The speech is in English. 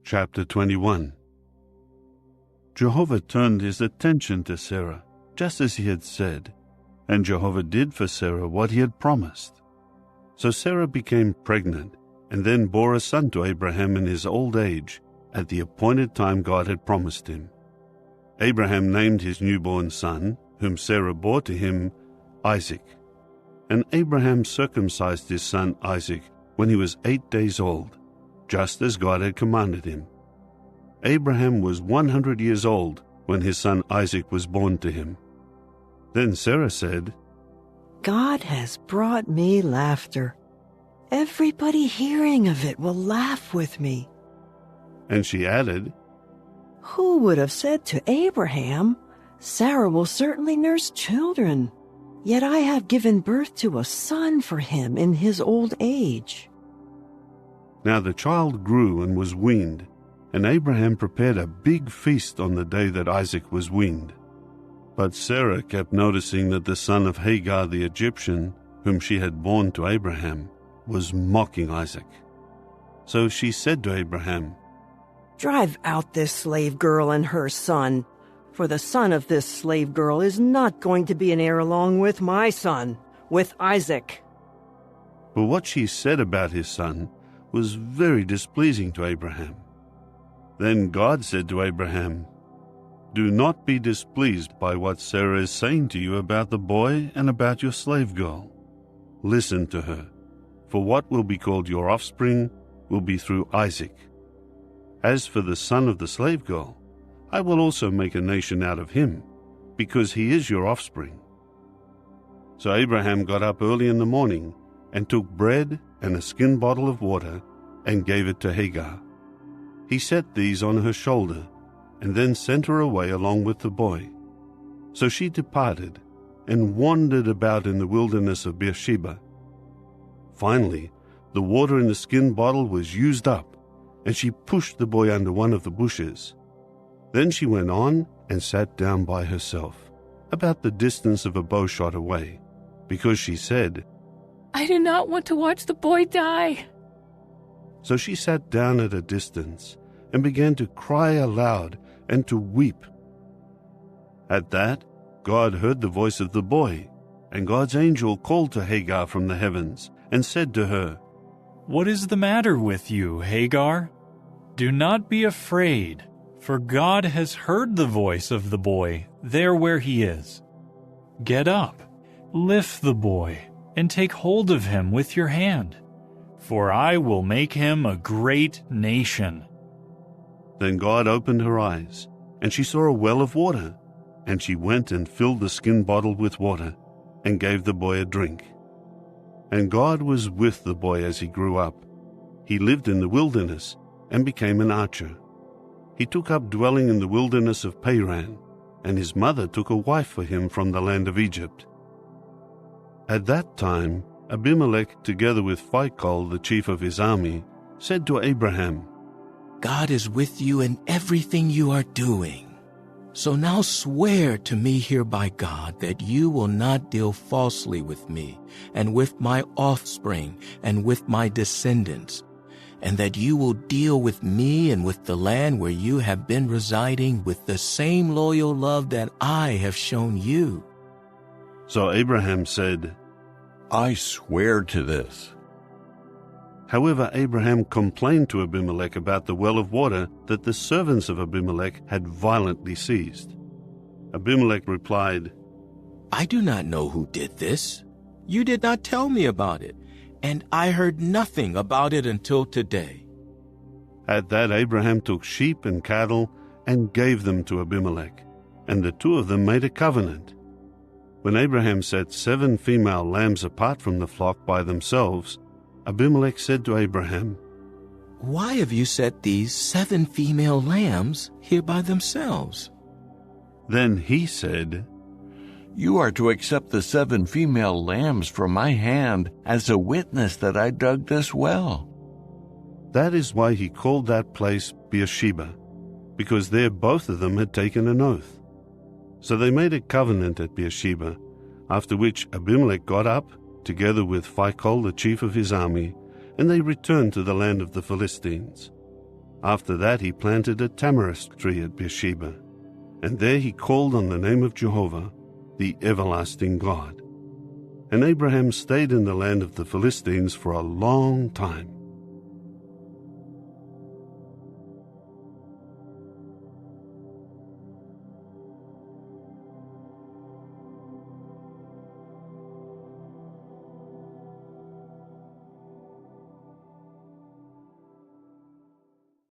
Chapter 21. Jehovah turned his attention to Sarah, just as he had said, and Jehovah did for Sarah what he had promised. So Sarah became pregnant, and then bore a son to Abraham in his old age, at the appointed time God had promised him. Abraham named his newborn son, whom Sarah bore to him, Isaac. And Abraham circumcised his son Isaac when he was 8 days old, just as God had commanded him. Abraham was 100 years old when his son Isaac was born to him. Then Sarah said, God has brought me laughter. Everybody hearing of it will laugh with me. And she added, Who would have said to Abraham, Sarah will certainly nurse children, yet I have given birth to a son for him in his old age. Now the child grew and was weaned, and Abraham prepared a big feast on the day that Isaac was weaned. But Sarah kept noticing that the son of Hagar the Egyptian, whom she had borne to Abraham, was mocking Isaac. So she said to Abraham, Drive out this slave girl and her son, for the son of this slave girl is not going to be an heir along with my son, with Isaac. But what she said about his son was very displeasing to Abraham. Then God said to Abraham, Do not be displeased by what Sarah is saying to you about the boy and about your slave girl. Listen to her, for what will be called your offspring will be through Isaac. As for the son of the slave girl, I will also make a nation out of him, because he is your offspring. So Abraham got up early in the morning and took bread and a skin bottle of water and gave it to Hagar. He set these on her shoulder and then sent her away along with the boy. So she departed and wandered about in the wilderness of Beersheba. Finally, the water in the skin bottle was used up, and she pushed the boy under one of the bushes. Then she went on and sat down by herself, about the distance of a bowshot away, because she said, I do not want to watch the boy die. So she sat down at a distance and began to cry aloud and to weep. At that, God heard the voice of the boy, and God's angel called to Hagar from the heavens and said to her, What is the matter with you, Hagar? Do not be afraid, for God has heard the voice of the boy there where he is. Get up, lift the boy, and take hold of him with your hand, for I will make him a great nation. Then God opened her eyes, and she saw a well of water, and she went and filled the skin bottle with water, and gave the boy a drink. And God was with the boy as he grew up. He lived in the wilderness, and became an archer. He took up dwelling in the wilderness of Paran, and his mother took a wife for him from the land of Egypt. At that time, Abimelech, together with Phicol, the chief of his army, said to Abraham, God is with you in everything you are doing. So now swear to me here by God that you will not deal falsely with me and with my offspring and with my descendants, and that you will deal with me and with the land where you have been residing with the same loyal love that I have shown you. So Abraham said, I swear to this. However, Abraham complained to Abimelech about the well of water that the servants of Abimelech had violently seized. Abimelech replied, I do not know who did this. You did not tell me about it, and I heard nothing about it until today. At that Abraham took sheep and cattle and gave them to Abimelech, and the two of them made a covenant. When Abraham set 7 female lambs apart from the flock by themselves, Abimelech said to Abraham, Why have you set these 7 female lambs here by themselves? Then he said, You are to accept the 7 female lambs from my hand as a witness that I dug this well. That is why he called that place Beersheba, because there both of them had taken an oath. So they made a covenant at Beersheba, after which Abimelech got up, together with Phicol, the chief of his army, and they returned to the land of the Philistines. After that he planted a tamarisk tree at Beersheba, and there he called on the name of Jehovah, the everlasting God. And Abraham stayed in the land of the Philistines for a long time.